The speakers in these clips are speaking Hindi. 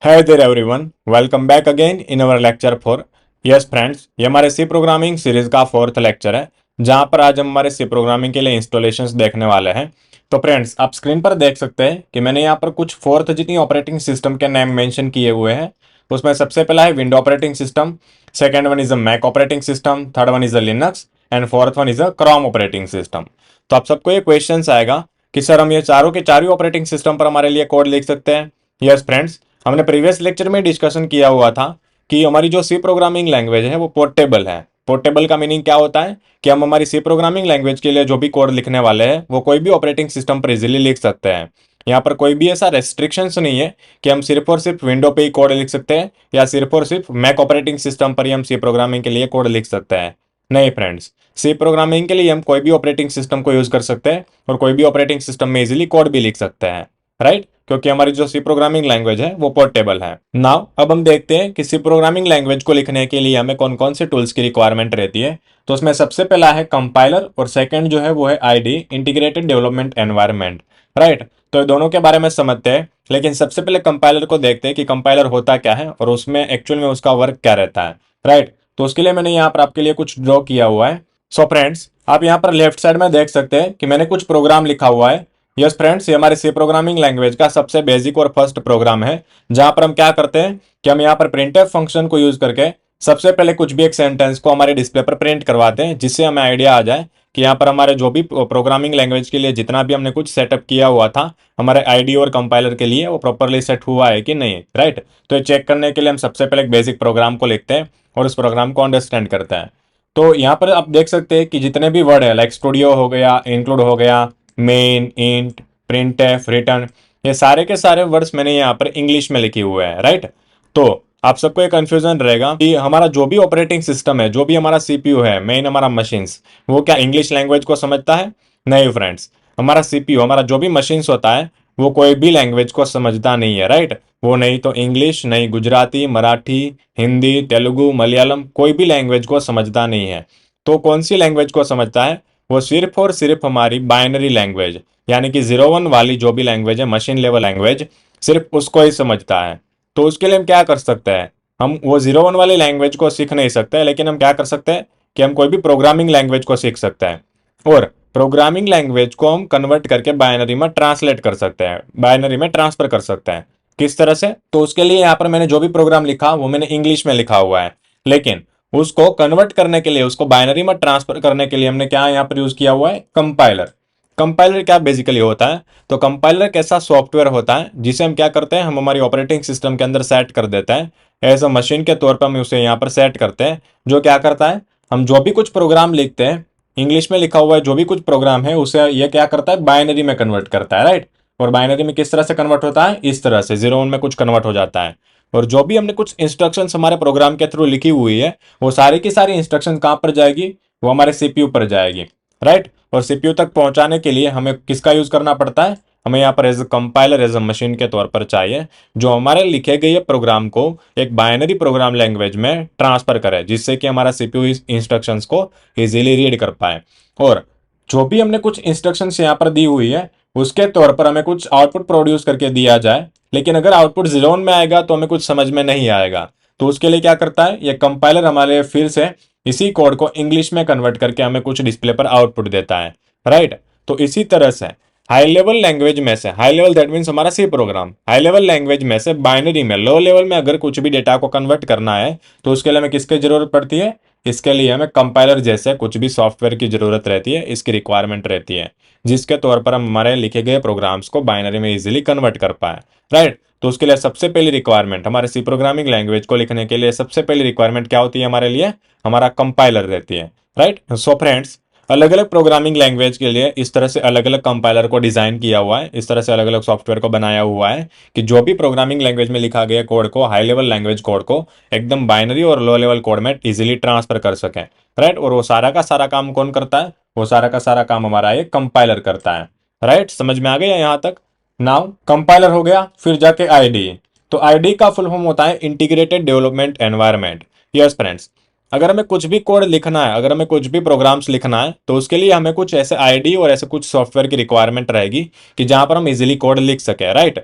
Hi there everyone, welcome back again in our lecture 4। Yes friends, ये हमारे सी प्रोग्रामिंग सीरीज का फोर्थ लेक्चर है जहां पर आज हम हमारे सी प्रोग्रामिंग के लिए इंस्टॉलेशंस देखने वाले हैं। तो फ्रेंड्स, आप स्क्रीन पर देख सकते हैं कि मैंने यहाँ पर कुछ फोर्थ जितनी ऑपरेटिंग सिस्टम के नेम मेंशन किए हुए हैं। उसमें सबसे पहला है window operating system, second one is a Mac operating system, third one is a Linux and fourth one is a Chrome operating system. तो आप सबको ये क्वेश्चन आएगा कि सर हम ये चारों के चारों ऑपरेटिंग सिस्टम पर हमारे लिए कोड लिख सकते हैं। यस फ्रेंड्स, हमने प्रीवियस लेक्चर में डिस्कशन किया हुआ था कि हमारी जो सी प्रोग्रामिंग लैंग्वेज है वो पोर्टेबल है। पोर्टेबल का मीनिंग क्या होता है कि हम हमारी सी प्रोग्रामिंग लैंग्वेज के लिए जो भी कोड लिखने वाले हैं वो कोई भी ऑपरेटिंग सिस्टम पर इजीली लिख सकते हैं। यहाँ पर कोई भी ऐसा रेस्ट्रिक्शंस नहीं है कि हम सिर्फ और सिर्फ विंडो पे ही कोड लिख सकते हैं या सिर्फ और सिर्फ मैक ऑपरेटिंग सिस्टम पर ही हम सी प्रोग्रामिंग के लिए कोड लिख सकते हैं। नहीं फ्रेंड्स, सी प्रोग्रामिंग के लिए हम कोई भी ऑपरेटिंग सिस्टम को यूज कर सकते हैं और कोई भी ऑपरेटिंग सिस्टम में इजीली कोड भी लिख सकते हैं, राइट? क्योंकि हमारी जो सी प्रोग्रामिंग लैंग्वेज है वो पोर्टेबल है। नाउ अब हम देखते हैं कि सी प्रोग्रामिंग लैंग्वेज को लिखने के लिए हमें कौन कौन से टूल्स की रिक्वायरमेंट रहती है। तो उसमें सबसे पहला है कंपाइलर और सेकंड जो है वो है ID, integrated development environment, right? तो दोनों के बारे में समझते हैं, लेकिन सबसे पहले कंपाइलर को देखते हैं कि कंपाइलर होता क्या है और उसमें एक्चुअल में उसका वर्क क्या रहता है, राइट? तो उसके लिए मैंने यहाँ पर आपके लिए कुछ ड्रॉ किया हुआ है। सो फ्रेंड्स, आप यहाँ पर लेफ्ट साइड में देख सकते हैं कि मैंने कुछ प्रोग्राम लिखा हुआ है। यस फ्रेंड्स, ये हमारे सी प्रोग्रामिंग लैंग्वेज का सबसे बेसिक और फर्स्ट प्रोग्राम है जहां पर हम क्या करते हैं कि हम यहाँ पर प्रिंटफ फंक्शन को यूज करके सबसे पहले कुछ भी एक सेंटेंस को हमारे डिस्प्ले पर प्रिंट करवाते हैं, जिससे हमें आइडिया आ जाए कि यहाँ पर हमारे जो भी प्रोग्रामिंग लैंग्वेज के लिए जितना भी हमने कुछ सेटअप किया हुआ था हमारे आईडी और कंपाइलर के लिए वो प्रॉपरली सेट हुआ है कि नहीं, राइट? तो ये चेक करने के लिए हम सबसे पहले एक बेसिक प्रोग्राम को लिखते हैं और उस प्रोग्राम को अंडरस्टैंड करते हैं। तो यहाँ पर आप देख सकते हैं कि जितने भी वर्ड है लाइक स्टूडियो हो गया, इंक्लूड हो गया, main, int, print F, return, ये सारे के सारे वर्ड्स मैंने यहाँ पर इंग्लिश में लिखे हुए हैं, राइट? तो आप सबको एक कंफ्यूजन रहेगा कि हमारा जो भी ऑपरेटिंग सिस्टम है, जो भी हमारा सीपीयू है, मेन हमारा मशीन्स, वो क्या इंग्लिश लैंग्वेज को समझता है? नहीं फ्रेंड्स, हमारा सीपीयू, हमारा जो भी मशीन्स होता है वो कोई भी लैंग्वेज को समझता नहीं है, राइट? वो नहीं तो इंग्लिश, नहीं गुजराती, मराठी, हिंदी, तेलुगु, मलयालम, कोई भी लैंग्वेज को समझता नहीं है। तो कौन सी लैंग्वेज को समझता है? वो सिर्फ और सिर्फ हमारी बाइनरी लैंग्वेज, यानी कि 0 1 वाली जो भी लैंग्वेज है, मशीन लेवल लैंग्वेज, सिर्फ उसको ही समझता है। तो उसके लिए हम क्या कर सकते हैं? हम वो 0 1 वाली लैंग्वेज को सीख नहीं सकते, लेकिन हम क्या कर सकते हैं कि हम कोई भी प्रोग्रामिंग लैंग्वेज को सीख सकते हैं और प्रोग्रामिंग लैंग्वेज को हम कन्वर्ट करके बाइनरी में ट्रांसलेट कर सकते हैं, बाइनरी में ट्रांसफर कर सकते हैं। किस तरह से? तो उसके लिए यहाँ पर मैंने जो भी प्रोग्राम लिखा वो मैंने इंग्लिश में लिखा हुआ है, लेकिन उसको कन्वर्ट करने के लिए, उसको बाइनरी में ट्रांसफर करने के लिए हमने क्या यहाँ पर यूज किया हुआ है? कंपाइलर। कंपाइलर क्या बेसिकली होता है? तो कंपाइलर कैसा सॉफ्टवेयर होता है जिसे हम क्या करते हैं, हम हमारी ऑपरेटिंग सिस्टम के अंदर सेट कर देते हैं। एज अ मशीन के तौर पर हम उसे यहाँ पर सेट करते हैं, जो क्या करता है, हम जो भी कुछ प्रोग्राम लिखते हैं, इंग्लिश में लिखा हुआ है जो भी कुछ प्रोग्राम है, उसे ये क्या करता है? बाइनरी में कन्वर्ट करता है, राइट? और बाइनरी में किस तरह से कन्वर्ट होता है? इस तरह से 0 1 में कुछ कन्वर्ट हो जाता है। और जो भी हमने कुछ इंस्ट्रक्शंस हमारे प्रोग्राम के थ्रू लिखी हुई है वो सारी की सारी इंस्ट्रक्शन कहाँ पर जाएगी? वो हमारे सीपीयू पर जाएगी, राइट? और सीपीयू तक पहुंचाने के लिए हमें किसका यूज करना पड़ता है? हमें यहाँ पर as a compiler, as a machine के तौर पर चाहिए, जो हमारे लिखे गए प्रोग्राम को एक बाइनरी प्रोग्राम लैंग्वेज में ट्रांसफर करे, जिससे कि हमारा सीपीयू इस इंस्ट्रक्शंस को इजीली रीड कर पाए। और जो भी हमने कुछ इंस्ट्रक्शंस यहाँ पर दी हुई है उसके तौर पर हमें कुछ आउटपुट प्रोड्यूस करके दिया जाए, लेकिन अगर आउटपुट 0 1 में आएगा तो हमें कुछ समझ में नहीं आएगा। तो उसके लिए क्या करता है ये कंपाइलर? हमारे फिर से इसी कोड को इंग्लिश में कन्वर्ट करके हमें कुछ डिस्प्ले पर आउटपुट देता है, राइट? तो इसी तरह से हाई लेवल लैंग्वेज में से, हाई लेवल दैट मीन्स हमारा C program, high level language में से बाइनरी में, लो लेवल में अगर कुछ भी डेटा को कन्वर्ट करना है तो उसके लिए हमें किसकी जरूरत पड़ती है? इसके लिए हमें कंपाइलर जैसे कुछ भी सॉफ्टवेयर की जरूरत रहती है, इसकी रिक्वायरमेंट रहती है, जिसके तौर पर हम हमारे लिखे गए प्रोग्राम्स को बाइनरी में इजीली कन्वर्ट कर पाए, राइट? तो उसके लिए सबसे पहली रिक्वायरमेंट, हमारे सी प्रोग्रामिंग लैंग्वेज को लिखने के लिए सबसे पहली रिक्वायरमेंट क्या होती है हमारे लिए? हमारा कंपाइलर रहती है, राइट? सो फ्रेंड्स, अलग अलग प्रोग्रामिंग लैंग्वेज के लिए इस तरह से अलग अलग कंपाइलर को डिजाइन किया हुआ है, इस तरह से अलग अलग सॉफ्टवेयर को बनाया हुआ है कि जो भी प्रोग्रामिंग लैंग्वेज में लिखा गया कोड को, हाई लेवल लैंग्वेज कोड को एकदम बाइनरी और लो लेवल कोड में इजीली ट्रांसफर कर सकें, राइट? और वो सारा का सारा काम कौन करता है? वो सारा का सारा काम हमारा ये कंपाइलर करता है, राइट? समझ में आ गया यहाँ तक? नाउ कंपाइलर हो गया, फिर जाके आईडी। तो आईडी का फुल फॉर्म होता है integrated development environment. Yes friends, अगर हमें कुछ भी कोड लिखना है, अगर हमें कुछ भी प्रोग्राम्स लिखना है तो उसके लिए हमें कुछ ऐसे आईडी और ऐसे कुछ सॉफ्टवेयर की रिक्वायरमेंट रहेगी कि जहां पर हम इजीली कोड लिख सके, राइट?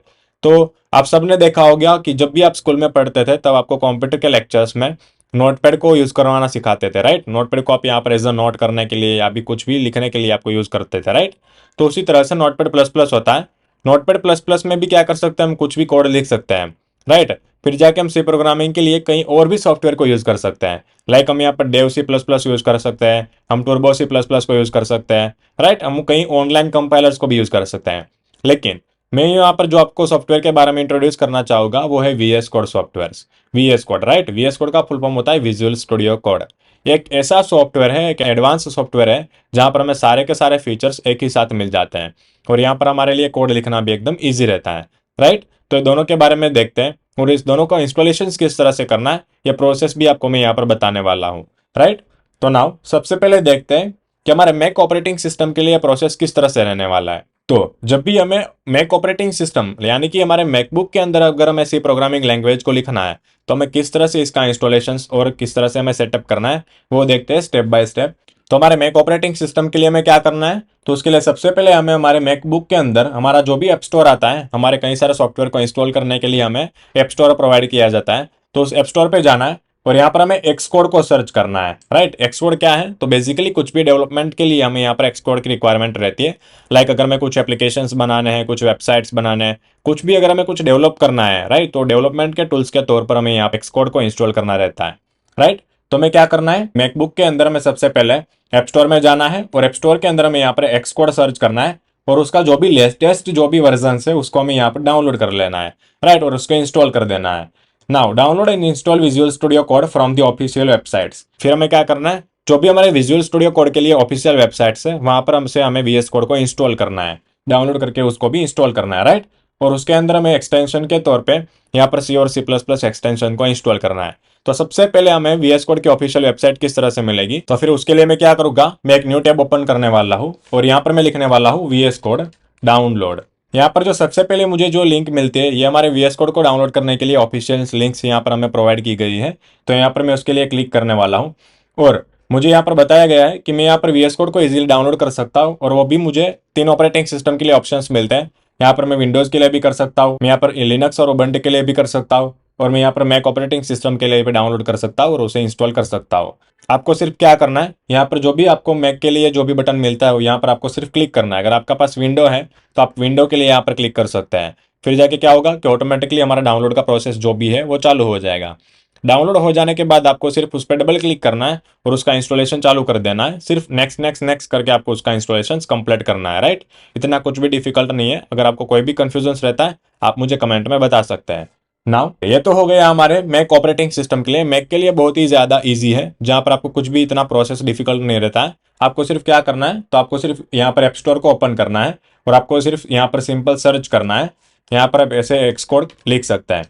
तो आप सबने देखा होगा कि जब भी आप स्कूल में पढ़ते थे तब आपको कंप्यूटर के लेक्चर्स में नोटपैड को यूज करवाना सिखाते थे, राइट। नोटपैड को आप यहाँ पर एज अ नोट करने के लिए या भी कुछ भी लिखने के लिए आपको यूज करते थे, राइट। तो उसी तरह से नोटपैड प्लस प्लस होता है। नोटपैड प्लस प्लस में भी क्या कर सकते हैं, हम कुछ भी कोड लिख सकते हैं, राइट। फिर जाके हम सी प्रोग्रामिंग के लिए कहीं और भी सॉफ्टवेयर को यूज कर सकते हैं। लाइक हम यहाँ पर Dev C plus plus use कर सकते हैं, हम टर्बो सी प्लस प्लस को यूज कर सकते हैं, राइट। हम कहीं ऑनलाइन कंपाइलर्स को भी यूज कर सकते हैं। लेकिन मैं यहाँ पर जो आपको सॉफ्टवेयर के बारे में इंट्रोड्यूस करना चाहूंगा वो है VS code software. VS code, right. VS code का फुल फॉर्म होता है विजुअल स्टूडियो कोड। एक ऐसा सॉफ्टवेयर है, एक एडवांस सॉफ्टवेयर है जहां पर हमें सारे के सारे फीचर्स एक ही साथ मिल जाते हैं और यहाँ पर हमारे लिए कोड लिखना भी एकदम ईजी रहता है, राइट। तो दोनों के बारे में देखते हैं और इस दोनों का इंस्टॉलेशन किस तरह से करना है ये प्रोसेस भी आपको मैं यहाँ पर बताने वाला हूँ, राइट। तो नाउ सबसे पहले देखते हैं कि हमारे मैक ऑपरेटिंग सिस्टम के लिए प्रोसेस किस तरह से रहने वाला है। तो जब भी हमें मैक ऑपरेटिंग सिस्टम यानी कि हमारे मैकबुक के अंदर अगर हमें सी प्रोग्रामिंग लैंग्वेज को लिखना है तो हमें किस तरह से इसका इंस्टॉलेशन और किस तरह से हमें सेटअप करना है वो देखते हैं स्टेप बाय स्टेप। तो हमारे मैक ऑपरेटिंग सिस्टम के लिए हमें क्या करना है, तो उसके लिए सबसे पहले हमें हमारे मैकबुक के अंदर हमारा जो भी ऐप स्टोर आता है, हमारे कई सारे सॉफ्टवेयर को इंस्टॉल करने के लिए हमें ऐप स्टोर प्रोवाइड किया जाता है। तो उस ऐप स्टोर पे जाना है और यहाँ पर हमें एक्सकोड को सर्च करना है, राइट। एक्सकोड क्या है, तो बेसिकली कुछ भी डेवलपमेंट के लिए हमें यहाँ पर एक्सकोड की रिक्वायरमेंट रहती है। लाइक अगर मैं कुछ एप्लीकेशंस बनाने हैं, कुछ वेबसाइट्स बनाने हैं, कुछ भी अगर हमें कुछ डेवलप करना है, राइट, तो डेवलपमेंट के टूल्स के तौर पर हमें यहाँ पे एक्सकोड को इंस्टॉल करना रहता है, राइट। तो हमें क्या करना है, मैकबुक के अंदर में सबसे पहले ऐप स्टोर में जाना है और ऐप स्टोर के अंदर हमें यहाँ पर एक्सकोड सर्च करना है और उसका जो भी लेटेस्ट जो भी वर्जन है उसको हमें यहाँ पर डाउनलोड कर लेना है, राइट, और उसको इंस्टॉल कर देना है। Now download and install visual studio code from the official websites. फिर हमें क्या करना है, जो भी हमारे विजुअल स्टूडियो कोड के लिए ऑफिशियल वेबसाइट्स है वहां पर हमसे हमें वीएस कोड को इंस्टॉल करना है, डाउनलोड करके उसको भी इंस्टॉल करना है, राइट। और उसके अंदर हमें एक्सटेंशन के तौर पे यहाँ पर सी और सी प्लस प्लस एक्सटेंशन को इंस्टॉल करना है। तो सबसे पहले हमें वीएस कोड की ऑफिशियल वेबसाइट किस तरह से मिलेगी, तो फिर उसके लिए मैं क्या करूंगा, मैं एक न्यू टैब ओपन करने वाला हूँ और यहाँ पर मैं लिखने वाला हूँ वीएस कोड डाउनलोड। यहाँ पर जो सबसे पहले मुझे जो लिंक मिलती है ये हमारे वीएस कोड को डाउनलोड करने के लिए ऑफिशियल लिंक्स यहाँ पर हमें प्रोवाइड की गई है। तो यहाँ पर मैं उसके लिए क्लिक करने वाला हूँ और मुझे यहाँ पर बताया गया है कि मैं यहाँ पर वीएस कोड को इजीली डाउनलोड कर सकता हूँ और वो भी मुझे 3 ऑपरेटिंग सिस्टम के लिए ऑप्शंस मिलते हैं। यहाँ पर मैं विंडोज के लिए भी कर सकता हूँ, मैं यहाँ पर लिनक्स और उबंटू के लिए भी कर सकता हूँ और मैं यहाँ पर मैक ऑपरेटिंग सिस्टम के लिए भी डाउनलोड कर सकता हूँ और उसे इंस्टॉल कर सकता हूँ। आपको सिर्फ क्या करना है, यहाँ पर जो भी आपको मैक के लिए जो भी बटन मिलता है यहाँ पर आपको सिर्फ क्लिक करना है। अगर आपका पास विंडो है तो आप विंडो के लिए यहाँ पर क्लिक कर सकते हैं। फिर जाके क्या होगा कि ऑटोमेटिकली हमारा डाउनलोड का प्रोसेस जो भी है वो चालू हो जाएगा। डाउनलोड हो जाने के बाद आपको सिर्फ उस पर डबल क्लिक करना है और उसका इंस्टॉलेशन चालू कर देना है। सिर्फ नेक्स्ट नेक्स्ट नेक्स्ट करके आपको उसका इंस्टॉलेशन कंप्लीट करना है, राइट। इतना कुछ भी डिफिकल्ट नहीं है। अगर आपको कोई भी कंफ्यूजन रहता है आप मुझे कमेंट में बता सकते हैं। नाउ ये तो हो गया हमारे मैक ऑपरेटिंग सिस्टम के लिए। मैक के लिए बहुत ही ज्यादा इजी है, जहां पर आपको कुछ भी इतना प्रोसेस डिफिकल्ट नहीं रहता है। आपको सिर्फ क्या करना है, तो आपको सिर्फ यहाँ पर ऐप स्टोर को ओपन करना है और आपको सिर्फ यहाँ पर सिंपल सर्च करना है। यहाँ पर आप ऐसे एक्सकोड लिख सकते हैं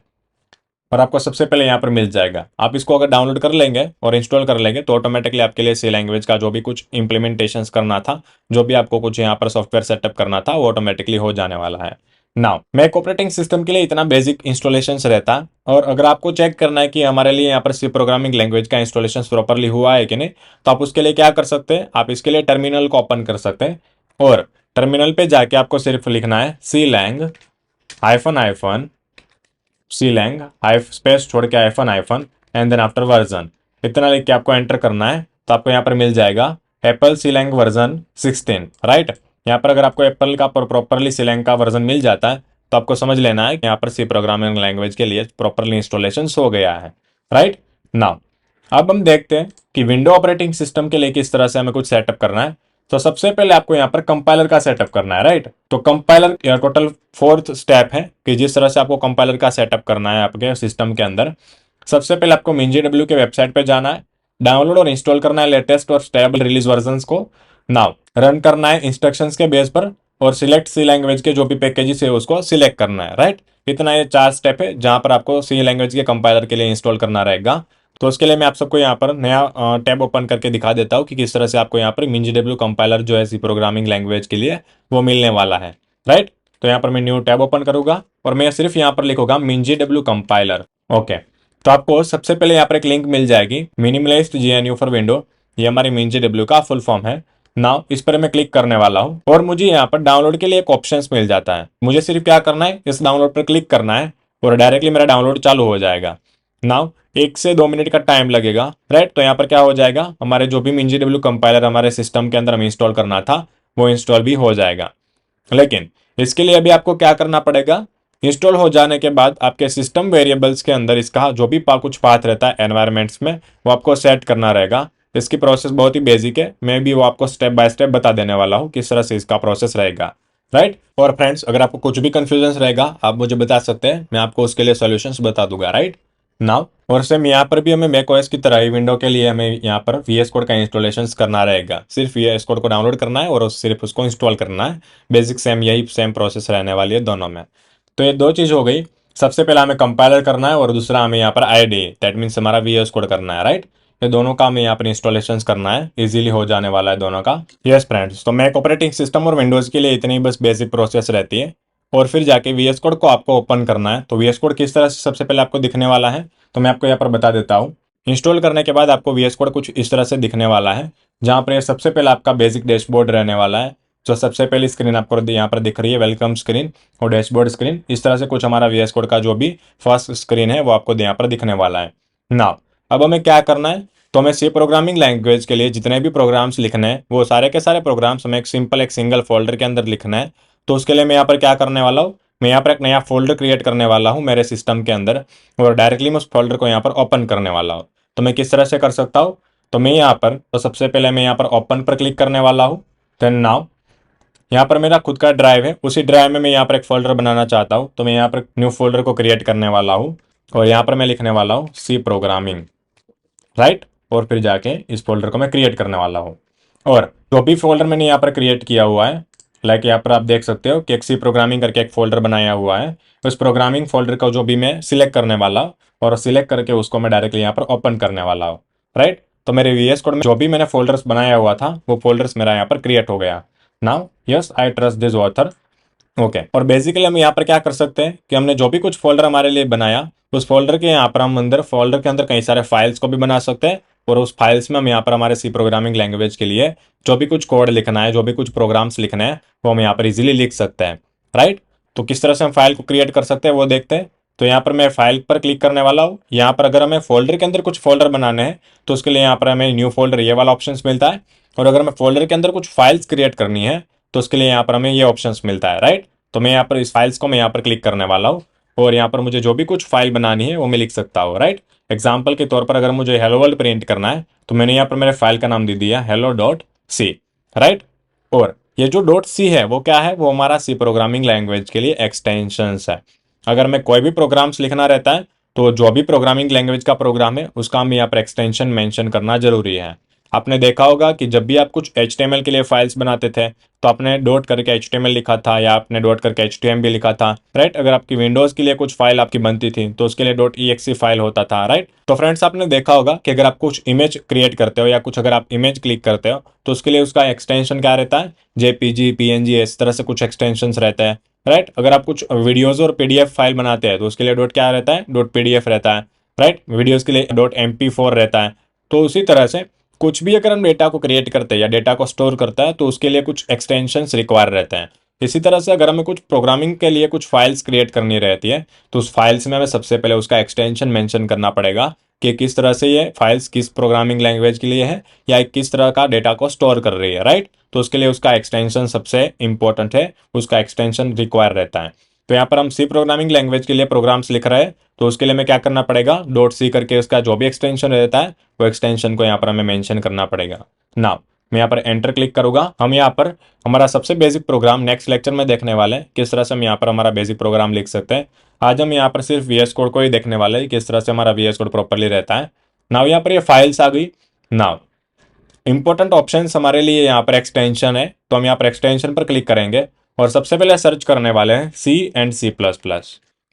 और आपको सबसे पहले यहाँ पर मिल जाएगा। आप इसको अगर डाउनलोड कर लेंगे और इंस्टॉल कर लेंगे तो ऑटोमेटिकली आपके लिए सी लैंग्वेज का जो भी कुछ इंप्लीमेंटेशंस करना था, जो भी आपको कुछ यहाँ पर सॉफ्टवेयर सेटअप करना था वो ऑटोमेटिकली हो जाने वाला है। नाउ मैक ऑपरेटिंग सिस्टम के लिए इतना बेसिक इंस्टॉलेशन रहता है और अगर आपको चेक करना है कि हमारे लिए यहाँ पर सी प्रोग्रामिंग लैंग्वेज का इंस्टॉलेशन प्रॉपरली हुआ है कि नहीं, तो आप उसके लिए क्या कर सकते हैं, आप इसके लिए टर्मिनल को ओपन कर सकते हैं और टर्मिनल पे जाके आपको सिर्फ लिखना है C lang hyphen hyphen C lang space छोड़ के hyphen hyphen and then after version, इतना लिख के आपको एंटर करना है। तो आपको यहाँ पर मिल जाएगा Apple C lang version 16, right. यहाँ पर अगर आपको एप्पल का प्रॉपरली सी लैंग का वर्जन मिल जाता है तो आपको समझ लेना है कि यहाँ पर सी प्रोग्रामिंग लैंग्वेज के लिए प्रॉपरली इंस्टॉलेशन हो गया है, राइट। नाउ अब हम देखते हैं कि विंडो ऑपरेटिंग सिस्टम के लिए किस तरह से हमें कुछ सेटअप करना है। तो सबसे पहले आपको यहाँ पर कंपाइलर का सेटअप करना है, राइट। तो कंपाइलर टोटल 4th स्टेप है कि जिस तरह से आपको कंपाइलर का सेटअप करना है आपके सिस्टम के अंदर। सबसे पहले आपको MinGW के वेबसाइट पे जाना है, डाउनलोड और इंस्टॉल करना है लेटेस्ट और स्टेबल रिलीज वर्जन्स को। नाउ रन करना है इंस्ट्रक्शंस के बेस पर और सिलेक्ट सी लैंग्वेज के जो भी पैकेजेस है उसको सिलेक्ट करना है, राइट। इतना ये 4 स्टेप है जहां पर आपको सी लैंग्वेज के कंपाइलर के लिए इंस्टॉल करना रहेगा। तो उसके लिए मैं आप सबको यहाँ पर नया टैब ओपन करके दिखा देता हूँ कि किस तरह से आपको यहाँ पर MinGW कंपाइलर जो है सी प्रोग्रामिंग लैंग्वेज के लिए वो मिलने वाला है, राइट। तो यहाँ पर मैं न्यू टैब ओपन करूंगा और मैं सिर्फ यहाँ पर लिखूंगा MinGW कंपाइलर, ओके। तो आपको सबसे पहले यहाँ पर एक लिंक मिल जाएगी मिनिमलिस्ट GNU फॉर विंडो, ये हमारी MinGW का फुल फॉर्म है। नाउ इस पर मैं क्लिक करने वाला हूँ और मुझे यहाँ पर डाउनलोड के लिए एक ऑप्शन मिल जाता है। मुझे सिर्फ क्या करना है, इस डाउनलोड पर क्लिक करना है और डायरेक्टली मेरा डाउनलोड चालू हो जाएगा। नाउ 1 से 2 मिनट का टाइम लगेगा, राइट। तो यहाँ पर क्या हो जाएगा, हमारे जो भी MinGW कंपाइलर हमारे सिस्टम के अंदर हम इंस्टॉल करना था वो इंस्टॉल भी हो जाएगा। लेकिन इसके लिए अभी आपको क्या करना पड़ेगा, इंस्टॉल हो जाने के बाद आपके सिस्टम वेरिएबल्स के अंदर इसका जो भी कुछ पाथ रहता है एनवायरमेंट्स में, वो आपको सेट करना रहेगा। इसकी प्रोसेस बहुत ही बेसिक है, मैं भी वो आपको स्टेप बाय स्टेप बता देने वाला हूँ किस तरह से इसका प्रोसेस रहेगा, राइट। और फ्रेंड्स, अगर आपको कुछ भी कंफ्यूजन रहेगा आप मुझे बता सकते हैं, मैं आपको उसके लिए सॉल्यूशंस बता दूंगा, राइट नाउ। और सेम यहाँ पर भी हमें मैक ओएस की तरह ही विंडो के लिए हमें यहाँ पर VS कोड का इंस्टॉलेशन करना रहेगा। सिर्फ VS कोड को डाउनलोड करना है और सिर्फ उसको इंस्टॉल करना है। बेसिक सेम यही सेम प्रोसेस रहने वाली है दोनों में। तो ये दो चीज़ हो गई। सबसे पहला हमें कंपाइलर करना है और दूसरा हमें यहाँ पर IDE, दैट मीन्स हमारा VS कोड करना है, राइट। ये दोनों का हमें यहाँ पर इंस्टॉलेशन करना है, इजीली हो जाने वाला है दोनों का। यस फ्रेंड्स, तो मैक ऑपरेटिंग सिस्टम और विंडोज़ के लिए इतनी बस बेसिक प्रोसेस रहती है। और फिर जाके VS कोड को आपको ओपन करना है। तो VS कोड किस तरह से सबसे पहले आपको दिखने वाला है, तो मैं आपको यहाँ पर बता देता हूँ। इंस्टॉल करने के बाद आपको VS कोड कुछ इस तरह से दिखने वाला है, जहाँ पर सबसे पहले आपका बेसिक डैशबोर्ड रहने वाला है। जो सबसे पहली स्क्रीन आपको यहाँ पर दिख रही है, वेलकम स्क्रीन और डैशबोर्ड स्क्रीन। इस तरह से कुछ हमारा VS कोड का जो भी फर्स्ट स्क्रीन है वो आपको यहाँ पर दिखने वाला है। नाउ अब हमें क्या करना है, तो हमें सी प्रोग्रामिंग लैंग्वेज के लिए जितने भी प्रोग्राम्स लिखने हैं वो सारे के सारे प्रोग्राम्स हमें एक सिंगल फोल्डर के अंदर लिखना है। तो उसके लिए मैं यहाँ पर क्या करने वाला हूँ, मैं यहाँ पर एक नया फोल्डर क्रिएट करने वाला हूँ मेरे सिस्टम के अंदर और डायरेक्टली मैं उस फोल्डर को यहाँ पर ओपन करने वाला हूँ। तो मैं किस तरह से कर सकता हूँ, तो मैं यहाँ पर तो सबसे पहले मैं यहाँ पर ओपन पर क्लिक करने वाला हूँ। देन नाउ यहाँ पर मेरा खुद का ड्राइव है, उसी ड्राइव में मैं यहाँ पर एक फोल्डर बनाना चाहता हूँ। तो मैं यहाँ पर न्यू फोल्डर को क्रिएट करने वाला हूँ और यहाँ पर मैं लिखने वाला हूँ सी प्रोग्रामिंग, राइट। और फिर जाके इस फोल्डर को मैं क्रिएट करने वाला हूँ। और जो भी फोल्डर मैंने यहाँ पर क्रिएट किया हुआ है, लाइक यहाँ पर आप देख सकते हो कि एक सी प्रोग्रामिंग करके एक फोल्डर बनाया हुआ है। उस प्रोग्रामिंग फोल्डर का जो भी मैं सिलेक्ट करने वाला हूँ और सिलेक्ट करके उसको मैं डायरेक्टली यहाँ पर ओपन करने वाला हूँ, राइट। तो मेरे VS कोड में जो भी मैंने फोल्डर्स बनाया हुआ था वो फोल्डर्स मेरा यहाँ पर क्रिएट हो गया। Now yes I trust this author, okay. और बेसिकली हम यहाँ पर क्या कर सकते हैं कि हमने जो भी कुछ फोल्डर हमारे लिए बनाया उस फोल्डर के यहाँ पर हम अंदर फोल्डर के अंदर कई सारे फाइल्स को भी बना सकते हैं और उस फाइल्स में हम यहाँ पर हमारे सी प्रोग्रामिंग लैंग्वेज के लिए जो भी कुछ कोड लिखना है, जो भी कुछ प्रोग्राम्स लिखने हैं वो हम यहाँ पर इजीली लिख सकते हैं, राइट। तो किस तरह से हम फाइल को क्रिएट कर सकते हैं वो देखते हैं। तो यहाँ पर मैं फाइल पर क्लिक करने वाला हूँ। यहाँ पर अगर हमें फोल्डर के अंदर कुछ फोल्डर बनाने हैं तो उसके लिए यहाँ पर हमें न्यू फोल्डर ये वाला ऑप्शन मिलता है। और अगर हमें फोल्डर के अंदर कुछ फाइल्स क्रिएट करनी है तो उसके लिए यहाँ पर हमें ये ऑप्शन मिलता है, राइट। तो मैं यहाँ पर इस फाइल्स को मैं यहाँ पर क्लिक करने वाला हूँ और यहाँ पर मुझे जो भी कुछ फाइल बनानी है वो मैं लिख सकता हूँ, राइट। एग्जाम्पल के तौर पर अगर मुझे हेलो वर्ल्ड प्रिंट करना है तो मैंने यहाँ पर मेरे फाइल का नाम दे दिया hello.c, राइट। और ये जो .c है वो क्या है, वो हमारा सी प्रोग्रामिंग लैंग्वेज के लिए एक्सटेंशंस है। अगर मैं कोई भी प्रोग्राम्स लिखना रहता है तो जो भी प्रोग्रामिंग लैंग्वेज का प्रोग्राम है उसका हम यहाँ पर एक्सटेंशन मेंशन करना जरूरी है। आपने देखा होगा कि जब भी आप कुछ HTML के लिए फाइल्स बनाते थे तो आपने डॉट करके HTML लिखा था या आपने डॉट करके HTML भी लिखा था, राइट। अगर आपकी विंडोज के लिए कुछ फाइल आपकी बनती थी तो उसके लिए .exe फाइल होता था, राइट। तो फ्रेंड्स आपने देखा होगा कि अगर आप कुछ इमेज क्रिएट करते हो या कुछ अगर आप इमेज क्लिक करते हो तो उसके लिए उसका एक्सटेंशन क्या रहता है, JPG PNG इस तरह से कुछ एक्सटेंशन रहते हैं, राइट। अगर आप कुछ वीडियोज और PDF फाइल बनाते हैं तो उसके लिए डॉट क्या रहता है, .pdf रहता है, राइट। वीडियोज के लिए .mp4 रहता है। तो उसी तरह से कुछ भी अगर हम डेटा को क्रिएट करते हैं या डेटा को स्टोर करता है तो उसके लिए कुछ एक्सटेंशंस रिक्वायर रहते हैं। इसी तरह से अगर हमें कुछ प्रोग्रामिंग के लिए कुछ फाइल्स क्रिएट करनी रहती है तो उस फाइल्स में हमें सबसे पहले उसका एक्सटेंशन मेंशन करना पड़ेगा कि किस तरह से ये फाइल्स किस प्रोग्रामिंग लैंग्वेज के लिए है या किस तरह का डेटा को स्टोर कर रही है, राइट। तो उसके लिए उसका एक्सटेंशन सबसे इंपॉर्टेंट है, उसका एक्सटेंशन रिक्वायर रहता है। तो यहाँ पर हम सी प्रोग्रामिंग लैंग्वेज के लिए प्रोग्राम्स लिख रहे हैं तो उसके लिए हमें क्या करना पड़ेगा, .c करके उसका जो भी एक्सटेंशन रहता है वो एक्सटेंशन को यहाँ पर हमें मेंशन करना पड़ेगा। नाउ मैं यहाँ पर एंटर क्लिक करूंगा। हम यहाँ पर हमारा सबसे बेसिक प्रोग्राम नेक्स्ट लेक्चर में देखने वाले हैं किस तरह से हम यहाँ पर हमारा बेसिक प्रोग्राम लिख सकते हैं। आज हम यहाँ पर सिर्फ VS कोड को ही देखने वाले हैं किस तरह से हमारा VS कोड प्रॉपरली रहता है। नाउ यहाँ पर ये फाइल्स आ गई। नाउ इंपॉर्टेंट ऑप्शन हमारे लिए यहाँ पर एक्सटेंशन है, तो हम यहाँ पर एक्सटेंशन पर क्लिक करेंगे और सबसे पहले सर्च करने वाले हैं C++।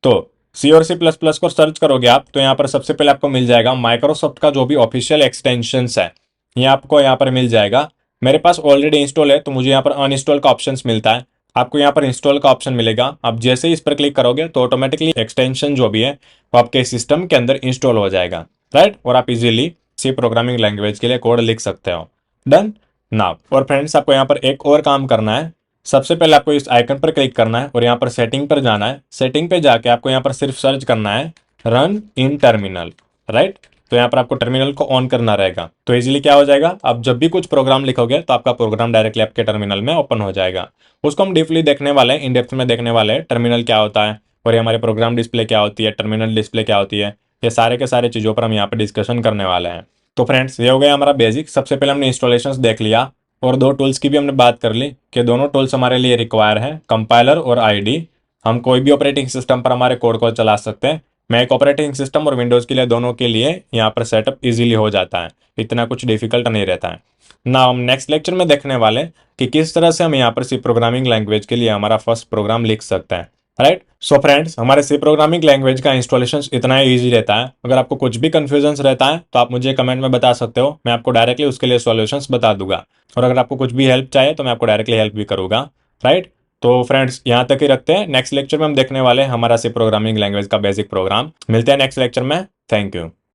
तो C और C++ को सर्च करोगे आप तो यहाँ पर सबसे पहले आपको मिल जाएगा माइक्रोसॉफ्ट का जो भी ऑफिशियल एक्सटेंशंस है ये आपको यहाँ पर मिल जाएगा। मेरे पास ऑलरेडी इंस्टॉल है तो मुझे यहाँ पर अनइंस्टॉल का ऑप्शन मिलता है, आपको यहाँ पर इंस्टॉल का ऑप्शन मिलेगा। आप जैसे ही इस पर क्लिक करोगे तो ऑटोमेटिकली एक्सटेंशन जो भी है वो आपके सिस्टम के अंदर इंस्टॉल हो जाएगा, राइट। और आप इजीली सी प्रोग्रामिंग लैंग्वेज के लिए कोड लिख सकते हो। डन। नाउ और फ्रेंड्स आपको यहाँ पर एक और काम करना है। सबसे पहले आपको इस आइकन पर क्लिक करना है और यहाँ पर सेटिंग पर जाना है। सेटिंग पे जाके आपको यहाँ पर सिर्फ सर्च करना है रन इन टर्मिनल, राइट। तो यहाँ पर आपको टर्मिनल को ऑन करना रहेगा। तो इजीली क्या हो जाएगा, आप जब भी कुछ प्रोग्राम लिखोगे तो आपका प्रोग्राम डायरेक्टली आपके टर्मिनल में ओपन हो जाएगा। उसको हम डीपली देखने वाले हैं, इन डेप्थ में देखने वाले हैं, टर्मिनल क्या होता है और ये हमारे प्रोग्राम डिस्प्ले क्या होती है, टर्मिनल डिस्प्ले क्या होती है, ये सारे के सारे चीज़ों पर हम यहाँ पर डिस्कशन करने वाले हैं। तो फ्रेंड्स ये हो गया हमारा बेसिक। सबसे पहले हमने इंस्टॉलेशंस देख लिया और दो टूल्स की भी हमने बात कर ली कि दोनों टूल्स हमारे लिए रिक्वायर हैं, कंपाइलर और आईडी। हम कोई भी ऑपरेटिंग सिस्टम पर हमारे कोड को चला सकते हैं। मैक ऑपरेटिंग सिस्टम और विंडोज़ के लिए दोनों के लिए यहाँ पर सेटअप इजीली हो जाता है, इतना कुछ डिफिकल्ट नहीं रहता है ना। हम नेक्स्ट लेक्चर में देखने वाले कि किस तरह से हम यहाँ पर सी प्रोग्रामिंग लैंग्वेज के लिए हमारा फर्स्ट प्रोग्राम लिख सकते हैं, राइट। सो फ्रेंड्स हमारे सी प्रोग्रामिंग लैंग्वेज का इंस्टॉलेशन इतना ही ईजी रहता है। अगर आपको कुछ भी कंफ्यूजन रहता है तो आप मुझे कमेंट में बता सकते हो, मैं आपको डायरेक्टली उसके लिए सॉल्यूशंस बता दूंगा। और अगर आपको कुछ भी हेल्प चाहिए तो मैं आपको डायरेक्टली हेल्प भी करूंगा, राइट। तो फ्रेंड्स यहाँ तक ही रखते हैं। नेक्स्ट लेक्चर में हम देखने वाले हैं हमारा सी प्रोग्रामिंग लैंग्वेज का बेसिक प्रोग्राम। मिलते हैं नेक्स्ट लेक्चर में। Thank you.